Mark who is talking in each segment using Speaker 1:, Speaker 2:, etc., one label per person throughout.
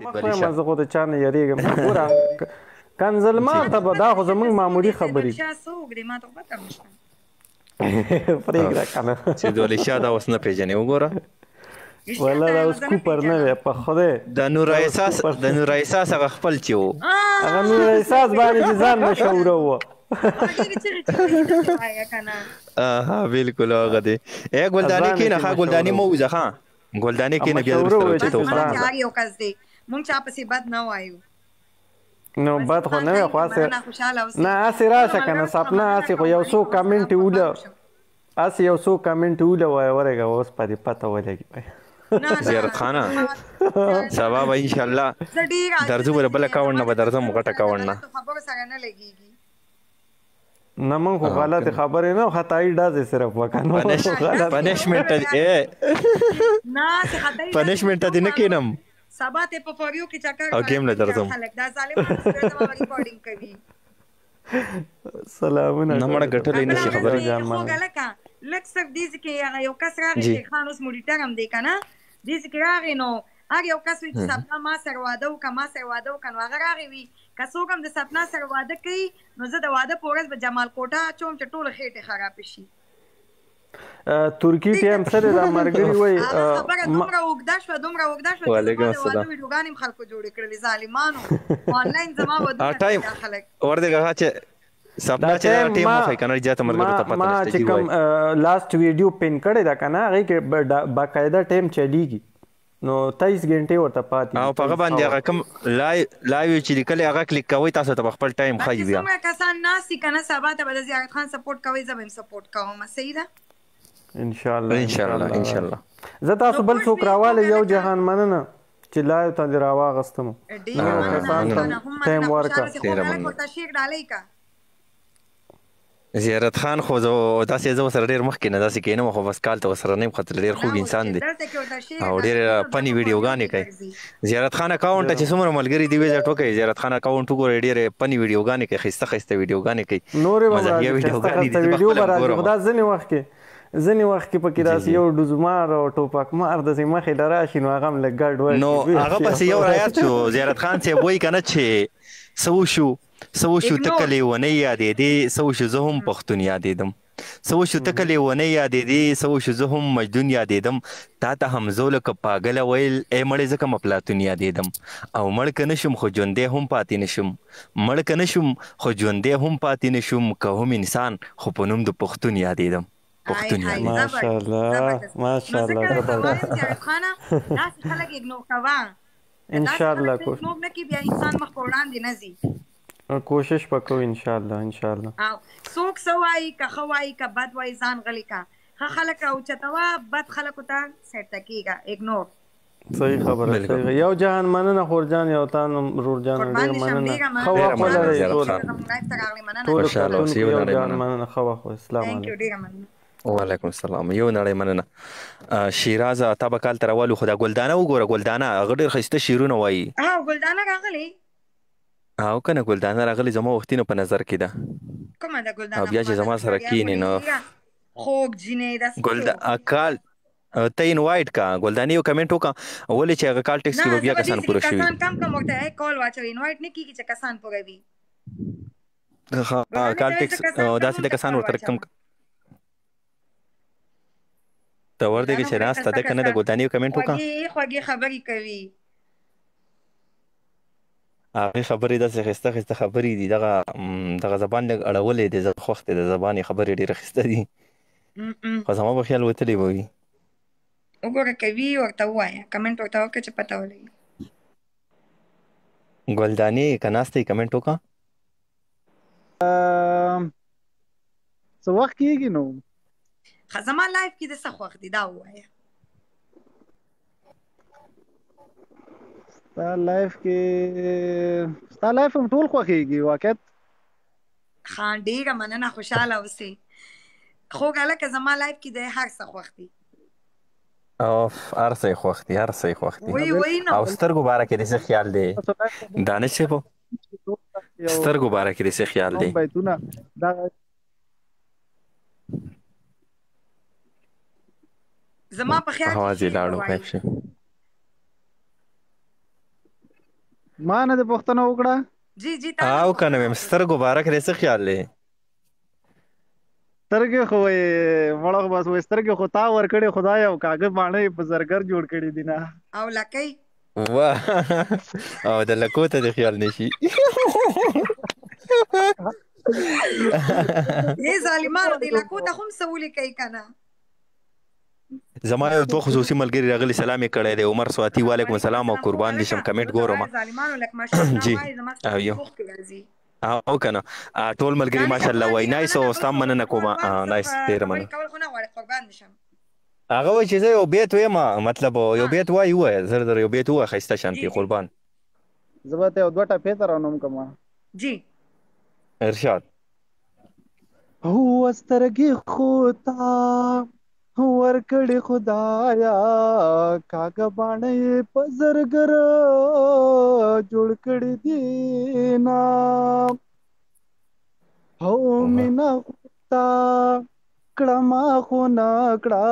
Speaker 1: مخه مزه خو د چا نه یریږم ګوره کنزلمان ته به دا خو زموږ معمولي خبرې پرېږده که نه
Speaker 2: چې د ولی شاه دا اوس نه پېژنې وګوره
Speaker 1: والله دا اوس کوپر نه دی په خدای
Speaker 2: د نور احساس هغه خپل چې و
Speaker 1: هغه نور احساس باندې چې ځان مشهوره وه
Speaker 2: بالکل هغه دی ګلدانې کښېنه ښه ګلدانې مه وځه ښه ګلدانې کښېنه بیا وروسته راوچته وخوره
Speaker 1: نو بد خو نه وي خو هسې نه هسې راشه که نه سپنا هسې خو یو څو کمنټ وله هسې یو څو کمنټ وله وایه ورېږه اوس په دې پته ولګي
Speaker 2: زیارت خانه سبا به انشاءالله درځو به بله کاونډ نه به درځم غټه کاونډ نه
Speaker 1: نه موږ خو غلطې خبرې نه خطایي ډزې صرف وکړو
Speaker 2: پنشمنټ ته دې نه کښېنم
Speaker 3: سبا ته په فوریو کې چکر
Speaker 2: او ګیم له درځم
Speaker 1: سلامونه
Speaker 2: نه مړه ګټلی نشي خبرې
Speaker 3: لږ صرف دې کې یو کس راغی چې خان اوس موډیټر هم دی که نه دې کې راغی نو هر یو کس وي چې سپنا ما سره واده وکړه ما سره واده وکړه نو هغه راغی وي که څوک هم د سپنا سره واده کوي نو زه د واده په ورځ به جمال کوټه اچوم چې ټولې خېټې خرابې شي
Speaker 1: ترکی ټیم سره دا مرګري وای
Speaker 3: خبره دومره اوږده شوه
Speaker 2: وعلیکم السلام
Speaker 3: ویډیوګانې هم خلکو جوړې کړلې ظالمانو آنلاین زما ودونه خلک
Speaker 2: ورته چې سپنا چې ټیم وخی کنه جاته مرګرو ته پته نشته
Speaker 1: چې کوم لاست ویډیو پین کړی دا کنه هغه کې باقاعده ټیم چلیږي نو 23 غنټې ورته پاتې
Speaker 2: او په هغه باندې هغه کوم لایو چې لیکلی هغه کلیک کوئ تاسو ته خپل ټایم ښایي بیا
Speaker 3: څومره کسان ناست دي که نه سبا ته به د زیارت خان سپورټ کوئ زه به هم سپورټ کوم صحیح ده
Speaker 2: انشاءالله
Speaker 1: زه تاسو بل څوک راواله یو جهان مننه چې لایو ته دې راواغستم ټایم ورکړه
Speaker 2: زیارت خان خو داسې زه ورسره ډېر مخکې نه داسې کښېنم خو بس کال ته ورسره نه یم خاطر ډېر خوږ انسان دی او ډېر فني ویډیوګانې کوي زیارت خان اکاونټ ته چې څومره ملګري دي ویزټ وکړئ زیارت خان اکاونټ وګورئ ډېرې فني ویډیوګانې کوي ښایسته ښایسته ویډیوګانې کوي مزاحیه ویډیوګانې دي
Speaker 1: خو دا ځینې وخت کې پکې داسې یو ډوزمار او ټوپک مار داسې مخې له راشي نو هغه هم لږ ګډ وایي
Speaker 2: نو هغه پسې یو رایاد شو زیارت خان صاحب وایي که نه چې څه وشو ته کلې ونې یادېدې څه وشو زه هم پښتون یادېدم څه وشو ته کلې ونې یادېدې څه وشو زه هم مجنون یادېدم تا ته همزو لکه پاګله ویل ای مړې ځکه مپلاتون یادېدم او مړ که نه شم خو ژوندی هم پاتې نه شم مړ که نه شم خو ژوندی هم پاتې نه شم که هم انسان خو په نوم د پښتون یادېدم پښتون
Speaker 1: ماشاءالله انشاءالله کوشش وکړو انشاءالله
Speaker 3: څوک څه وایي که ښه وایي که بد وایي ځان غلی که ښه خلک راوچتوه بد خلکو ته سیټه کېږه اګنور
Speaker 1: صحیح خبره یو جهان مننه خورجان یو تا رور جان ډېر مننه ښه وخت ولرئ ټولو کتونکو یو جهان مننه ښه وخت السلام علیکم
Speaker 2: وعلیکم السلام یو نړۍ مننه شیراز تا به کال ته راولو خو دا ګلدانه وګوره ګلدانه هغه ډېر ښایسته شعرونه وایي
Speaker 3: ګلدانه راغلې
Speaker 2: او که نه ګلدانه راغلې زما وختینو په نظر کې ده
Speaker 3: کومه ده ګلدانه
Speaker 2: او بیا چې زما سره کښېنې نو
Speaker 3: خوږ جینۍ
Speaker 2: کال ته انوایټ کا ګلدانې یو کمنټ وکړه ولې چې هغه کال ټیکس کې به بیا کسان پوره شوي
Speaker 3: کم ورته کال واچوي انوایټ نه کېږي چې کسان پوره وي
Speaker 2: کال ټیکس داسې د کسان ورته کم ته ورته کې چې راسته ده که نه د ګلدانې یو کمنټ وکړه
Speaker 3: خوږې خبرې کوي
Speaker 2: هغې خبرې داسې ښایسته ښایسته خبرې دي دغه زبان لږ اړولی دی زه خوښ دی د زبان یې خبرې ډېرې ښایسته دي خو زما به خیال وتلی به وي
Speaker 3: وګوره کوي ورته ووایه کمنټ ورته وکړه چې پته ولګي
Speaker 2: ګلدانې که ناسته یې کمنټ وکړه
Speaker 4: څه وخت کېږي نو
Speaker 3: زما لایف کې د څه خوښ دي دا ووایه
Speaker 4: ستا لایف هم ټول خوښېږي واقعیت
Speaker 3: ښه ډېره مننه خوشحاله اوسې خوږ هلکه زما لایف کې د هر څه خوښ دي
Speaker 2: هر څه یې خوښ دي او سترګو باره کې دې څه خیال دی دانش صاحب سترګو باره کې دې څه خیال دی
Speaker 3: زما په خیال
Speaker 2: آواز یې لاړو غیب شو
Speaker 4: ما نه د پښتنه وکړه
Speaker 3: جی جی
Speaker 2: او کنه مې سترګو بارک دې څه خیال دی
Speaker 4: سترګې خو مړه خو بس وایي سترګې خو تا ورکړې خدای او کاږه باڼه یې په زرګر جوړ کړي دي نه
Speaker 3: او لکۍ
Speaker 2: واه او د لکو ته دې خیال نشي
Speaker 3: ای ظالمانو دې لکو ته هم څه ولیکئ که نه
Speaker 2: زما یو دوه خصوصي ملګري راغلي سلام یې کړی دی عمر سواتي وعلیکم السلام او قربان دې شم کمنټ ګورم جی او یو او کنه ټول ملګري ماشاءالله وای نایس او ستاسو مننه کوم نایس ډیر مننه هغه وای چې زه یو بیت وایم مطلب یو بیت وای زر زر یو بیت وای خسته شانتي قربان
Speaker 4: زه به ته یو دوه ټپې ترانوم کومه
Speaker 3: جی
Speaker 2: ارشاد
Speaker 4: هو سترګې خو تا ورکړې خدایا کاږه باڼه یې په زرګر جوړ کړي دي نه هو مینا تا کړه ما خو نه کړه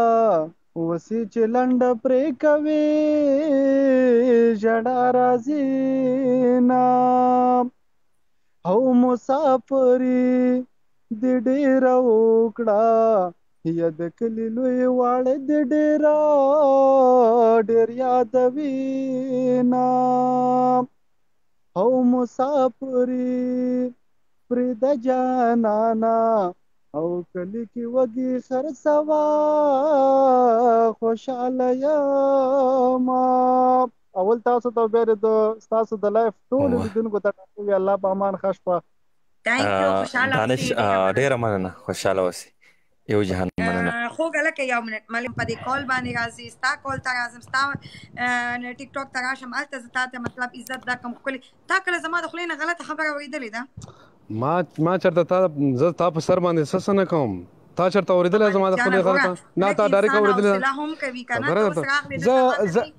Speaker 4: وسې چې لنډه پرې کوي ژړا راځي نه هو مسافري دې ډېره وکړه یا د کلي لوی واړه دې ډېر یادوي نه او مسافري پرېږده جانانه او کلي کې وږي خرڅوه خوشحاله یمه اول تاسو ته بیا د ستاسو د لایف ټولو لیدونکو ته ټاکلي الله په امان ښه شپه
Speaker 2: دانش ډېره مننه خوشحاله اوسئ یو جهان مننه
Speaker 3: خوږ هلکه یو منټ ملم په دې کال باندې راځي ستا کال ته راځم ستا ټیک ټاک ته راشم هلته زه تا ته مطلب عزت درکړم ښکلې تا کله زما د خولې نه غلطه خبره اورېدلې ده
Speaker 5: ما چېرته زه تا په سر باندې څه نه کوم تا چېرته اورېدلی زما د خولې غلطه نه تا ډایرکټ اورېدلې ده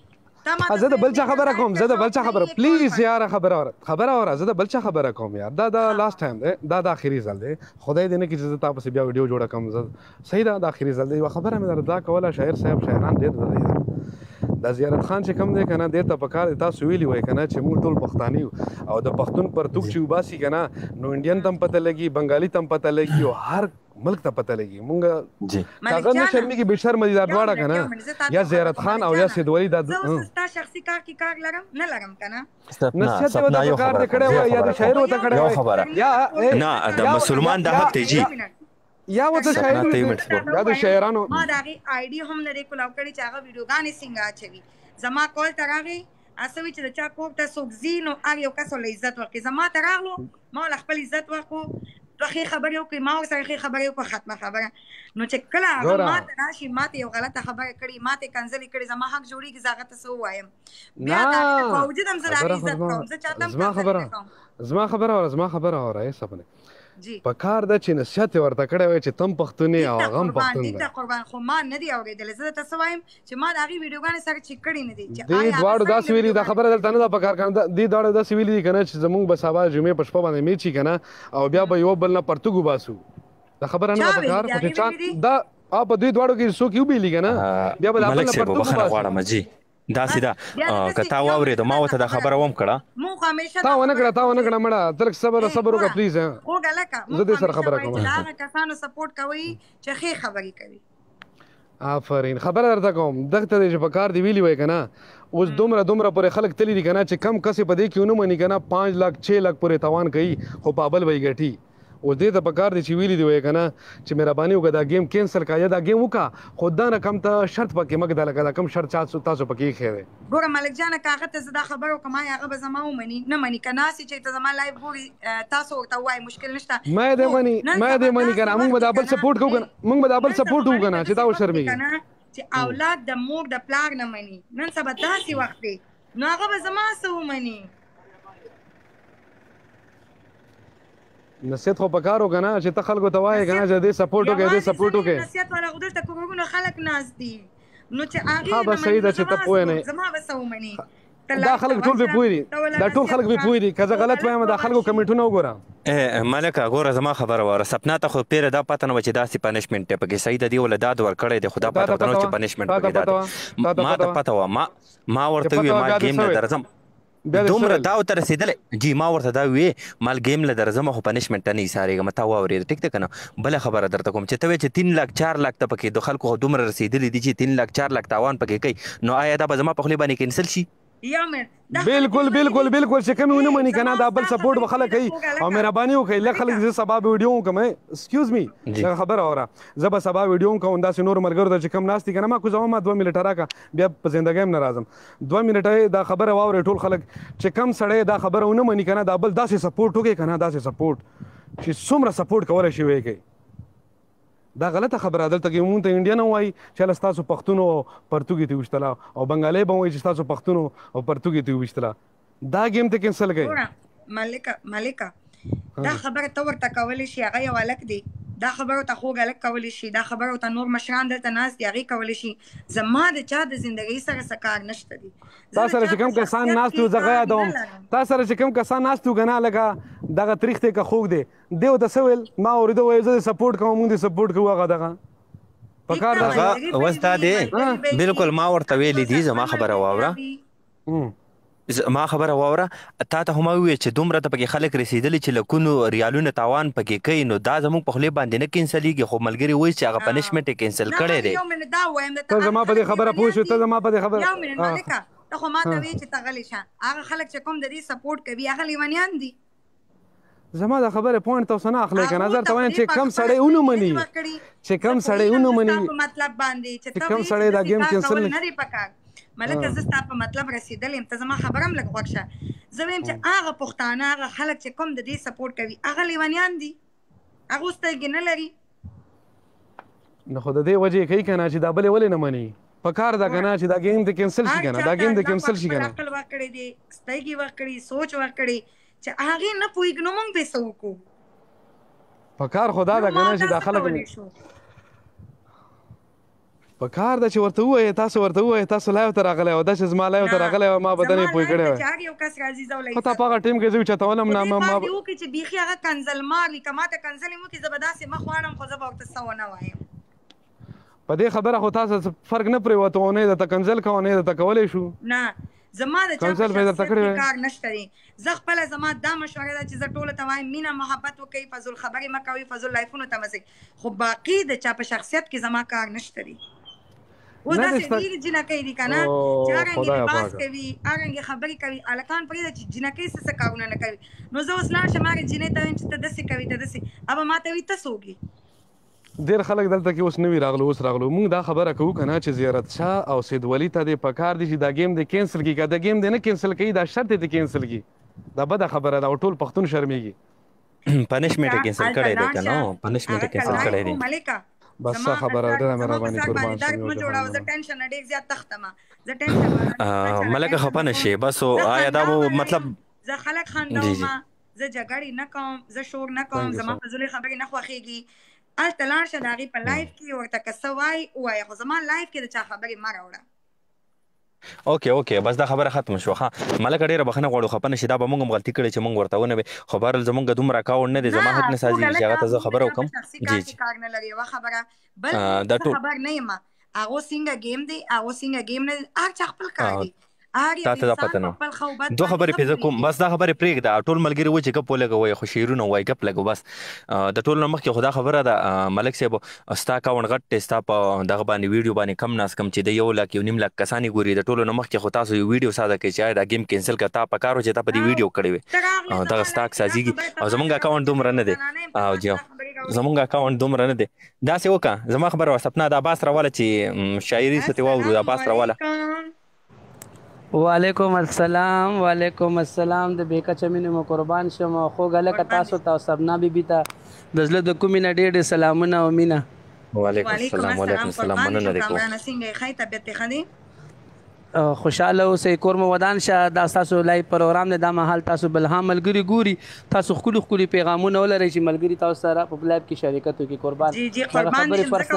Speaker 5: زه د بل چا خبره کوم زه د بل چا خبره پلیز یاره خبره اوره زه د بل چا خبره کوم یار دا لاست ټایم دی دا د آخري ځل دی خدای دې نه کړي چې زه تا پسې بیا ویډیو جوړه کړم زه صحیح ده د آخري ځل دی یوه خبره مې درته دا کوله شاعر صاحب شاعران ډېر دلې دا زیارت خان چې کوم دی که نه دې ته په کار دی تاسو ویلي وای که نه چې موږ ټول پښتانه یو او د پښتون پرتوګ چې وباسي که نه نو انډین ته هم پته لګي بنګالي ته هم پته لګي او هر ملک ته پته لګي مونږ هغه نه شرمېږي بې شرمه دي دا دواړه که نه یا زیارت خان او یا سید ولی دا
Speaker 3: ستا شخصي کار کې کار لرم نه لرم که نه
Speaker 5: نصیحت یې ورته په کار دی کړی وای یا د شاعر ورته کړی وای
Speaker 2: نه د مسلمان د حق دی جی
Speaker 5: یا ورته شاعر یا د شاعرانو
Speaker 3: ما د هغې آی ډي هم نه دی کولاو کړی چې هغه ویډیوګانې څنګه اچوي زما کال ته راغی اسوي چې د چا کور ته څوک ځي نو هر یو کس له عزت ورکړي زما ته راغلو ما له خپل عزت ورکړو ښې خبرې وکړې ما ورسره ښې خبرې وکړه ختمه خبره نو چې کله هغه ما ته راشي ما ته یو غلطه خبره کړې ما ته کنځلې کړې زما حق جوړېږي زه هغه ته څه ووایم بیا د هغې په باوجود هم زه د هغې عزت کوم زه چاته هم
Speaker 5: زما خبره اوره هېڅ خبره په کار ده چې نصیحت یې ورته کړی وای چې تم پښتون یې او هغه هم پښتون دی
Speaker 3: قربان خو ما نه دي اورېدلی زه درته څه وایم چې ما د هغې ویډیوګانې سره چیک کړي نه دي
Speaker 5: دې دواړو داسې ویلي دا خبره دلته نه ده په کار کنه دې دواړو داسې ویلي دي که نه چې زمونږ به سبا جمعې په شپه باندې میچ وي که نه او بیا به یو بل نه پرتوګ وباسو دا خبره نه ده په کار خو چې چا دا په دوی دواړو کې څوک وبیلي که نه بیا به د بل نه پرتوګ وباسو
Speaker 2: داسې ده که تا واورېدو ما ورته دا خبره وم کړه
Speaker 5: تا ونه کړه مړه تلک صبر وکړه پلیز
Speaker 3: زه
Speaker 5: دې سره خبره کوم
Speaker 3: هغه کسانو سپورټ کوي چې ښې خبرې کوي
Speaker 5: آفرین خبره درته کوم دغه ته چې په کار دی ویلي وای که نه اوس دومره پورې خلک تللی دي که نه چې کم کس په دې کې ونه مني که نه 5 लाख 6 लाख پورې تاوان کوي خو پابل به یې ګټي اوس دې ته په کار دی چې ویلي دی وای که نه چې مهرباني وکړه دا گیم کینسل کړه یا دا گیم وکړه خو دا نه کم ته شرط پکې مه ږده لکه دا کم شرط تاسو پکې ایښی دی
Speaker 3: ګوره ملک جانه که هغه ته زه دا خبره وکړم هغه به زما ومني نه مني که ناستې چې ته زما لایف ګوري تاسو ورته ووایي مشکل نشته
Speaker 5: ما یې دې مني که نه موږ به دا بل سپورټ کوو که نه چې دا وشرمېږي
Speaker 3: چې اولاد د مور د پلار نه مني نن سبا داسې وخت دی نو هغه به زما څه ومني
Speaker 5: نصیحت خو په کار وکړه نه چې ته خلکو ته وایې که نه چې دې سپورټ وکړې
Speaker 3: نصیحت والا خو دلته کورونه خلک ناست دي نو چې هغې
Speaker 5: ها به صحیح ده چې ته پوه نه
Speaker 3: زما به څه ومني
Speaker 5: دا خلک ټول به پوه دي دا ټول خلک به پوه دي که زه غلط وایم دا خلکو کمنټونه وګوره
Speaker 2: ملکه ګوره زما خبره واوره سپنا ته خو پیره دا پته نه وه چې داسې پنشمنټ دی پکې صحیح ده دې وله داد ورکړی دی خو دا پته ورته نه وه چې پنشمنټ پکې دا دی ما ته پته وه ما ورته وویل ما ګیم نه درځم دومره تا ورته رسېدلی جی ما ورته دا وې مال ګیم له درځم خو پنشمنټ ته نه ایسارېږم تا واورېده ټیک ده که نه بله خبره درته کوم چې ته وایې چې 3 لاک 4 لاک ته پکې د خلکو خو دومره رسېدلي دي چې 3 لاک 4 لاک تاوان پکې کوي نو آیا دا به زما په خولې باندې کینسل شي
Speaker 5: بالکل بالکل بالکل چې کوم ونه مني کنه دا بل سپورټ به خلک کوي او مهرباني وکړئ لږ خلک زه سبا ویډیو کوم ایکسکیوز می دا خبره اوره زه به سبا ویډیو کوم داسې نور ملګرو ته چې کم ناستي کنه ما کو زما 2 منټه راکا بیا په زندګۍ هم نه راځم 2 منټه دا خبره واوري ټول خلک چې کم سړی دا خبره ونه مني کنه دا بل داسې سپورټ وکړي کنه داسې سپورټ چې څومره سپورټ کولای شي وکړي دا غلطه خبره دلته کې مونږ ته انډیا نه وایي چې له ستاسو پښتون او پرتګي ته وشتله او بنګالي به وایي چې ستاسو پښتون او پرتګي ته وشتله دا گیم ته کینسل کړئ
Speaker 3: ملکه دا خبره ته ورته کولی شي هغه یو هلک دی دا خبره ته خوږ هلک کولی شي دا خبره ته نور مشران دلته ناست دي هغې کولی شي زما د چا د زندګۍ سره څه کار نشته دي
Speaker 5: تا سره چې کوم کسان ناست وو زه یادوم تا سره چې کوم کسان ناست وو کنه لکه دغه تاریخ ته که خوږ دی دیو ته څه ویل ما اورېده وایي زه د سپورټ کوم موږ د سپورټ کوو هغه دغه پکار
Speaker 2: هغه اوس دا دی بالکل ما ورته ویلي دي زما خبره واوره ما خبره واوره تا ته هم وویل چې دومره ته پکې خلک رسېدلي چې لکونو ریالونه تاوان پکې کوي نو دا زموږ په خولې باندې نه کینسلیږي خو ملګري وایي چې هغه پنشمنټ یې کینسل کړی دی
Speaker 5: ته زما په دې خبره پوه شوې ته زما په دې خبره
Speaker 3: یو منټ ملکه ته خو ما ته وایې چې ته غلی شه هغه خلک چې کوم د دې سپورټ کوي هغه لیونیان دي
Speaker 5: زما د خبره پوینټ تاسو نه اخلئ که نظر ته وایم چې کم سړی ونه مني چې کم سړی ونه مني
Speaker 3: مطلب باندې چې
Speaker 5: کم سړی دا گیم کینسل
Speaker 3: نه دی پکار ملکه زه ستا په مطلب رسېدلی یم ته زما خبره هم لږ غوږ شه زه وایم چې هغه پښتانه هغه خلک چې کوم د دې سپورټ کوي هغه لیونیان دي هغه سترګې نه لري
Speaker 5: نو خو د دې وجې یې کوي که نه چې دا بلې ولې نه مني پکار ده که نه چې دا گیم دې کینسل شي که نه دا گیم دې کینسل شي که نه
Speaker 3: عقل ورکړی دی سترګې ورکړي سوچ ورکړي چې هغې نه پوهېږو نو موږ به څه وکړو
Speaker 5: پکار خو دا ده که نه چې دا خلک پکار ده چې ورته ووایې تاسو ورته ووایې تاسو لایو ته راغلی او دا چې زما لایو ته راغلی او ما به ته نه پوه کړی وای
Speaker 3: چې هر یو کس راځي زه
Speaker 5: خو تا په هغه ټیم کې زه اوچتولم نه ما
Speaker 3: وکړي چې بیخي هغه کنځلمار وي که ما ته کنځل یې وکړي زه به داسې مخ واړم خو زه به ورته څه ونه وایم
Speaker 5: په دې خبره خو تاسو فرق نه پرېوته او نه یې درته کنځل کوه نه یې درته کولی شو
Speaker 3: نه زما د چا په شخصیت کې کار نشته دی زه خپله زما دا مشوره ده چې زه ټولو ته وایم مینه محبت وکړئ فضول خبرې مه کوئ فضول لایفونو ته مه ځئ خو باقي د چا په شخصیت کې زما کار نشته دی اوس داسې ډېرې جینکۍ دي که نه چې هرنګې لباس کوي هرنګې خبرې کوي هلکان پرېږده چې جینکۍ څه کارونه نه کوي نو زه اوس لاړ شم هغې جینۍ ته وایم چې ته داسې کوي ته داسې هغه ما ته وایي ته څوک یې
Speaker 5: ډېر خلک دلته کې اوس نوي راغلو اوس راغلو موږ دا خبره کوو که نه چې زیارت شاه او سید ولي ته دې پکار دي چې دا گیم دې کینسل کړي که دا گیم دې نه کینسل کوي دا شرط دې کینسل کړي دا بده خبره ده او ټول پښتون شرمېږي
Speaker 2: پنشمنټ یې کینسل کړی دی که نه پنشمنټ یې کینسل کړی دی
Speaker 3: ملکه
Speaker 5: بس خبره ډېره مهرباني قربان شم
Speaker 3: درد مه جوړوه زه ټینشن نه ډېر زیات تختمه زه ټینشن
Speaker 2: ملکه خفه نه شي بس آیا دا به مطلب
Speaker 3: زه خلک خندوم زه جګړې نه کوم زه شور نه کوم زما فضولې خبرې نه خوښېږي هلته لاړ شه د هغې په لایف کې ورته که څه وایي ووایه خو زما لایف کې د چا خبرې مه راوړه
Speaker 2: اوکې بس دا خبره ختمه شوه ښه ملکه ډېره بښنه غواړو خفه نه شي دا به موږ هم غلطي کړې چې موږ ورته ونه وې خو بهرحال زموږ دومره اکاونټ نه دی زما حق نه سازي چې هغه ته زه خبره وکړم
Speaker 3: جی کار نه لري یوه خبره بل خبر نه یم هغه څنګه گیم دی هغه څنګه گیم نه دی هر چا خپل کار دی
Speaker 2: تا ته دا پته نه دوه خبرې پې زه کوم بس دا خبرې پرېږده ټول ملګري وایي چې ګپ ولګوئ خو شعرونه وایي ګپ لګو بس د ټول نه مخکې خو دا خبره ده ملک صاحب ستا اکاونټ غټ دی ستا په دغه باندې ویډیو باندې کم ناست کم چې د 1 لاک 1.5 لاک کسانې ګوري د ټولو نه مخکې خو تاسو یو ویډیو ساده کړئ چې دا گیم کینسل کړه تا په کار و چې تا په دې ویډیو کړی وې دغه ستا سازیږي او زمونږ اکاونټ دومره نه دی او جی زمونږ اکاونټ دومره نه دی داسې وکړه زما خبره وه سپنا د عباس راواله چې شاعري څه واورو د عباس راواله
Speaker 6: وعلیکم السلام د بیکا چمینې مو قربان شم خو هلکه تاسو ته او سبنا بیبي ته د زړه د کومې نه ډېر ډېر سلامونه او مینه
Speaker 2: وعلیکم السلام مننه دی
Speaker 3: کامرانه څنګه یې ښه طبیعت دې ښه دی
Speaker 6: خوشاله اوسئ کور مو ودان شه دا ستاسو لایو پروګرام دی دا مهال تاسو بلها ملګري ګوري تاسو ښکلي پیغامونه ولرئ چې ملګري تاسو سره په لایو کې شریکت وکړي قربان
Speaker 3: جی قربان دې ځکه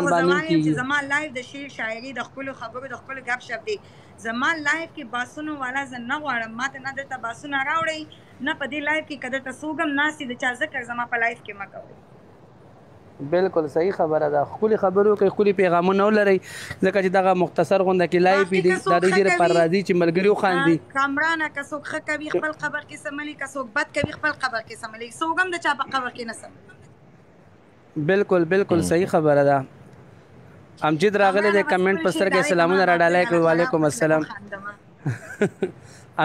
Speaker 3: چې زما لایو د شعر شاعري د ښکلو خبرو د ښکلو ګپ شپ دی زما لایو کې باسونو والا زه نه غواړم ما ته نه درته باسونه راوړئ نه په دې لایو کې که درته څوک هم ناست وي د چا ذکر زما په لایو کې مه کوئ
Speaker 6: بالکل صحیح خبره ده. خپل خبرو کې خپل پیغامونه ولري ځکه چې دغه مختصر غونډه کې لایو دی دا د ډیره پر راځي چې ملګریو خاندي
Speaker 3: کامرانه که څوک ښه کوي خپل خبر کې سملي که څوک بد کوي خپل خبر کې سملي څوک هم د چا په خبر کې نه سملي.
Speaker 6: بالکل صحیح خبره ده. امجد راغلی د کمنټ په سترګې سلامونه را ډالای کوي. وعلیکم السلام.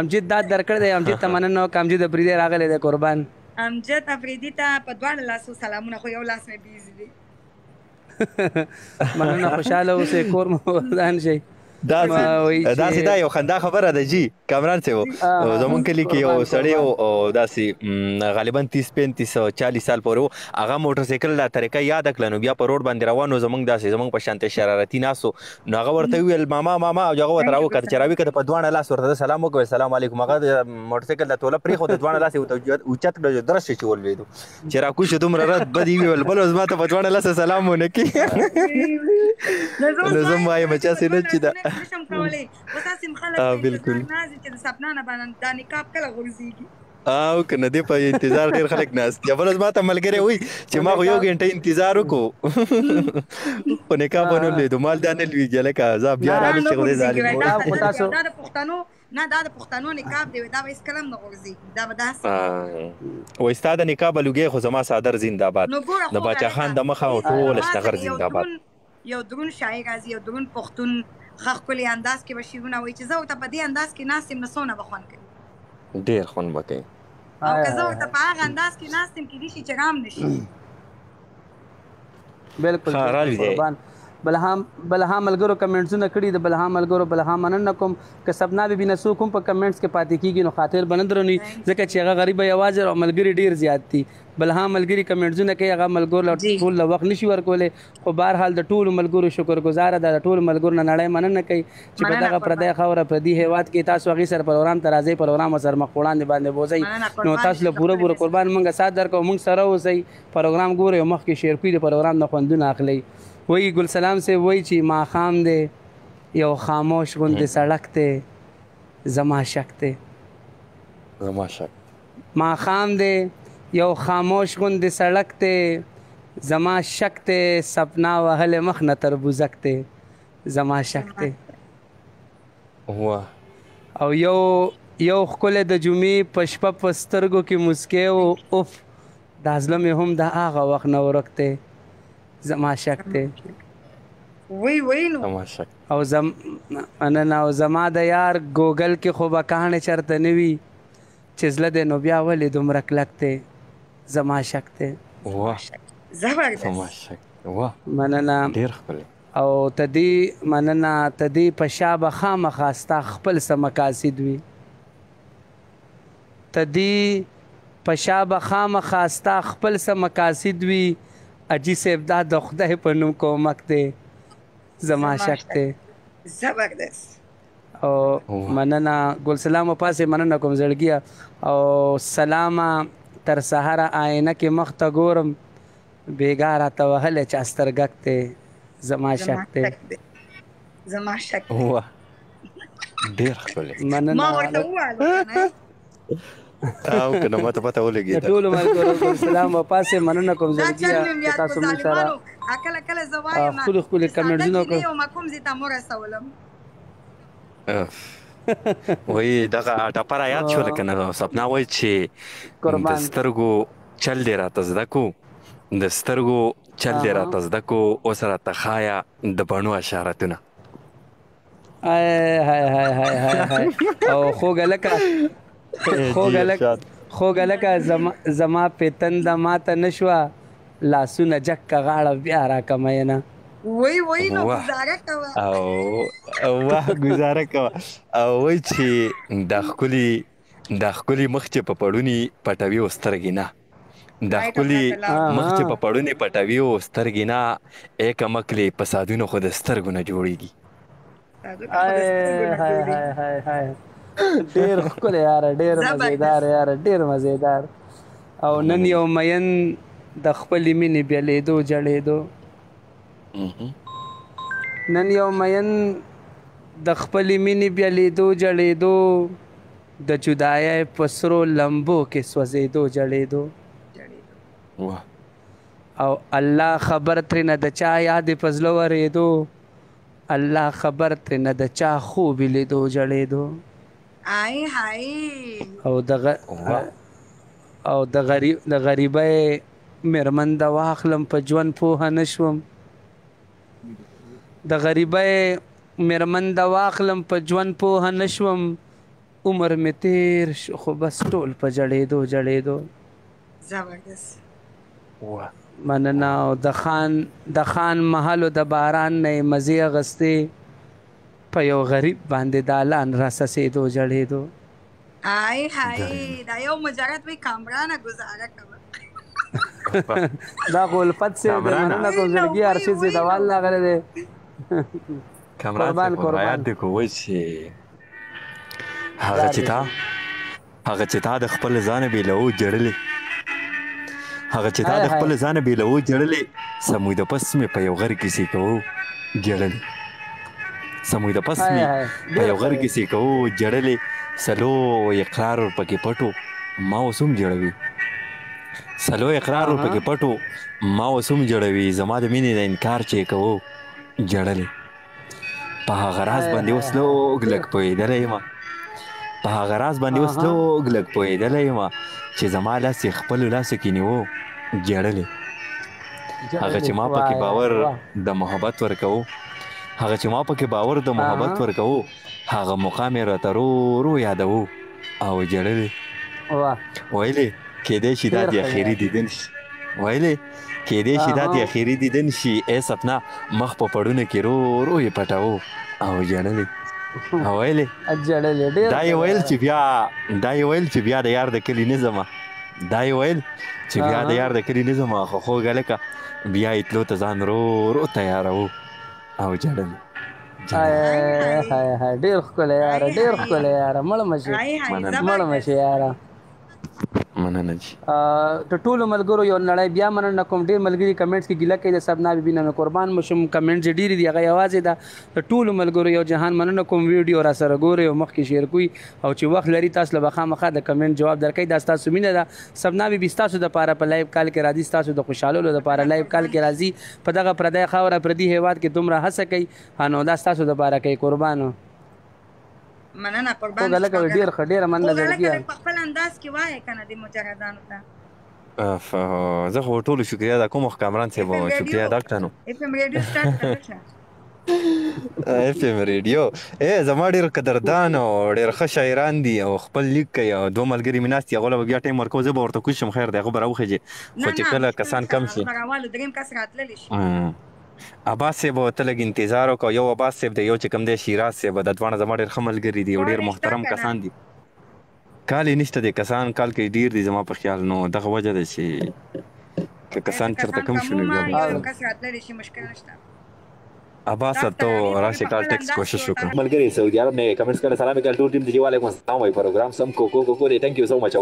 Speaker 6: امجد دا درکړ دی. امجد ته مننه او امجد افریدي راغلی دی قربان.
Speaker 3: امجد افریدي ته په دواړو لاسو سلامونه خو یو لاس مې بیزي دی.
Speaker 6: مننه خوشاله اوسئ کور مو ودان شي.
Speaker 2: داسې دا یو خندا خبره ده جی کامران صاحب زمونږ کلي کې یو سړی و او داسې غالبا 30-35 40 سال پورې و هغه موټر سایکل دا طریقه یاده کړه نو بیا په روډ باندې روان و زمونږ داسې زمونږ په شانتې شرارتي ناست و نو هغه ورته وویل ماما او هغه ورته راوکتل چې راویکته په دواړه لاس ورته سلام وکړ السلام علیکم هغه موټر سایکل د توله پرېښود د دواړه لاس یې ورته اوچت کړه درشه چې ولوېدو چې راکوشو دومره رد بد یې وویل بل ورځ ما ته په دواړه لاسه سلام ونه کړي نو زه وایم چاسې نه چې دا
Speaker 3: بالکل نازي چې د سپنا نه باندې دا نقاب کله غورځيږي
Speaker 2: او کنه دې په انتظار ډیر خلک ناست یا بل ما ته ملګری وای چې ما یو غنټه انتظار وکړو په نقاب باندې لیدو مال دانه لویږي لکه عذاب بیا راځي چې غوډه ظالم
Speaker 3: دا د پښتنو نه دا د پښتنو نقاب دی دا هیڅ کلم نه غورځيږي دا بداس
Speaker 2: و استاد نقاب لوګي خو زما صادر زنده‌باد د باچا خان د مخه او ټول اشتغر زنده‌باد
Speaker 3: یو درون شاعر راځي یو درون پښتون خخکلی انداز کې بشیونه وای چې زه ته په دې انداز کې ناستم نسونه بخون کوي
Speaker 2: ډیر خون بکې
Speaker 3: او که زه ته په هغه انداز کې ناستم کې دي چې غام نشي
Speaker 6: بالکل قربان بلهام ملګرو کمنټسونه کړي د بلهام ملګرو بلهام مننه کوم که سبنا به بنسو کوم په کمنټس کې پاتې کیږي نو خاطر بندرونی ځکه چې هغه غریب یوازې او ملګری ډیر زیات دي بلهام ملګری کمنټسونه کوي هغه ملګرو ټول وخت نشي ورکولې خو بهر حال د ټول ملګرو شکرګزار ده د ټول ملګرو نه نړۍ مننه کوي چې په دغه پردی خوره پردی هیواد کې تاسو هغه سره پروګرام ته راځي پروګرام سره مخ وړاندې باندې بوزي نو تاسو له پوره قربان مونږه سات درکو مونږ سره اوسئ پروګرام ګورئ مخ کې شیر کوي د پروګرام نه خوندونه اخلي وही गुलसलाम से वही ची माखाम दे यो खामोश गुंदे सड़क ते जमा शकते माखाम दे यो खामोश गुंदे सड़क ते जमा शकते सपना वहले मख न तरबुजकते जमा शकते او یو خله د جمعې پشپ پسترګو کې مسکه او اف دازله مې هم د هغه وخت نه ورکته زما شکته
Speaker 3: وی نو
Speaker 6: او زما د یار ګوګل کې خو به کہانی چرته نوي چې زله د نو بیا ولې دومره کلکته زما شکته مننه
Speaker 2: ډیر خپل
Speaker 6: او تدی مننه تدی پشاب خامخا ستا خپل سم مقاصد وي تدی پشاب خامخا ستا خپل سم مقاصد وي اجي صاحب دا د خدای په نوم کومک دی زما شک دی
Speaker 3: زبردست
Speaker 6: او مننه ګل سلام پاسه مننه کوم زړګیا او سلامه تر سحر آینه کې مخ ته ګورم بیګاره ته وهله چې استرګک دی زما شک دی
Speaker 3: زما شک
Speaker 2: واه ډیر ښکلی
Speaker 6: مننه
Speaker 3: ما ورته وویل
Speaker 2: او کنه ماته پته ولګی
Speaker 6: ټول ملګرو سلام او پاسه مننه کوم زړګیا تاسو مو سره
Speaker 3: اکل کله زوایم
Speaker 6: خپل کمنټونه
Speaker 3: کوم کوم زی تاسو رسولم
Speaker 2: وای دغه ټاپر یاد شو لکه نه سپنا وای چې د سترګو چل دی راته زده کو د سترګو چل دی راته زده کو او سره تخایا د بڼو اشارتونه
Speaker 6: هاي او خوږه لکه زما پیتن د ماته نشوه لاسونه جکه غاړه بیا راکمینه
Speaker 3: وای نو گزاره کوه
Speaker 2: واه گزاره کوه او وای چې د ښکلي مخ چې په پړوني پټوي او سترګې نه د ښکلي مخ چې په پړوني پټوي او سترګې نه ایکه مکلې په سادونو خو د سترګو نه جوړېږي
Speaker 6: ډیر ښکلی یاره ډیر مزیدار یاره ډیر مزیدار او نن یو مین د خپلې مینې بېلېدو جړېدو نن یو مین د خپلې مینې بېلېدو جړېدو د جدایۍ په سرو لمبو کې سوځېدو جړېدو او الله خبر ترې نه د چا یاد په زړه ورېدو الله خبر ترې نه د چا خوب لیدو جړېدو او د غریبۍ مېرمن د واخلم په ژوند پوهه نه شوم د غریبۍ مېرمن د واخلم په ژوند پوهه نه شوم عمر مې تېر شو خو بس ټول په جړېدو جړېدو
Speaker 3: زبردست
Speaker 6: مننه او د خان محلو د باران نه یې مزې اخیستې په یو غریب باندې دالان راسسېدو جړېدو
Speaker 3: دا یو مجرد وی کامرانه گزاره کوه
Speaker 6: دا خو الفت صاحب دی مننه کوم زړګي ارشد صاحب دوال راغلی دی
Speaker 2: کامران صاحب یاد دی کو وایي چې هغه چې تا د خپل ځانه بېلوو جړلې هغه چې تا د خپل ځانه بېلوو جړلې سموی د پس مې په یو غر کیسې کوو جړلې سموی د پس مې په یو غر کیسې کوو جړلې سلو اقرار ورپکې پټو ما اوس هم جړوي سلو اقرار ورپکې پټو ما اوس هم جړوي زما د مینې د انکار چې کوو جړلې په هغه راز باندې اوس لږ لږ پوهېدلی یم په هغه راز باندې اوس لږ لږ پوهېدلی یم چې زما لاس یې خپلو لاسو کې نیوه جړلې هغه چې ما پکې باور د محبت ورکوو هغه چې ما پکې باور د محبت ورکوو هغه مقام یې راته رو یادوو او جړلې ویلې کېدی شي دا د اخري دیدن شي ویلې کېدی شي دا د اخري دیدن شي ای سپنا مخ په پړونه کې رو یې پټوو او جړلې ویلې دا یې ویل چې بیا د یار د کلي نه ځمه دا یې ویل چې بیا د یار د کلي نه ځمه خو خوږه لکه بیا یې تلو ته ځان رو تیاروو او جړلې
Speaker 6: ډېر ښکلی یاره ډېر ښکلی یاره مړه مشي یاره
Speaker 2: مننه جی
Speaker 6: د ټولو ملګرو یو نړۍ بیا مننه کوم ډېر ملګري کمنټس کې ګیله کوي د سبنا بیبي نه قربان مو شم کمنټ چې ډېرې دي هغه یوازې د ټولو ملګرو یو جهان مننه کوم ویډیو را سره ګورئ او مخکې شیر کوئ او چې وخت لري تاسو له به خامخا د کمنټ جواب درکوئ دا ستاسو مینه ده سبنا بیبي ستاسو دپاره په لایو کال کې راځي ستاسو د خوشحالولو دپاره لایو کال کې راځي په دغه پردی خاوره پردي هیواد کې دومره هڅه کوي نو دا ستاسو دپاره کوي قربانو
Speaker 3: مننه قربان
Speaker 6: لکه ډېر ښه ډېره مننه
Speaker 3: درګي په خپل انداز کې وایې کنه د مجاهدانو ته
Speaker 2: زه خو ټولو شکریا دا کوم کامران صاحب شکریا دا کړنو
Speaker 3: اف ام ریډیو سٹارټ کړه
Speaker 2: اف ام ریډیو زما ډېر قدردان او ډېر ښه شاعران دي او خپل لیک کوي او دوه ملګري مې ناست دي هغوی له به بیا ټایم ورکوو زه به ورته کوز شم خیر دی هغه به راوخېږي خو چې کله کسان کم شي
Speaker 3: دریم کس راتللی شي
Speaker 2: عباس صاحب ته لږ انتظار وکړو یو عباس صاحب دی یو چې کوم دی شیراز صاحب دا دواړه زما ډېر ښه ملګري دي او ډېر محترم کسان دي کال یې نشته دی کسان کال کې ډېر دي زما په خیال نو دغه وجه ده چې که کسان چېرته کم شي عباس صاحب ته راشي کال ټیکس کوشش وکړو ملګري سعودي عرب نه کمنټس کړه سلام وکړه ټول ټیم ته چې وعلیکم السلام وایي پروګرام سم کو دی تھینک یو سو مچ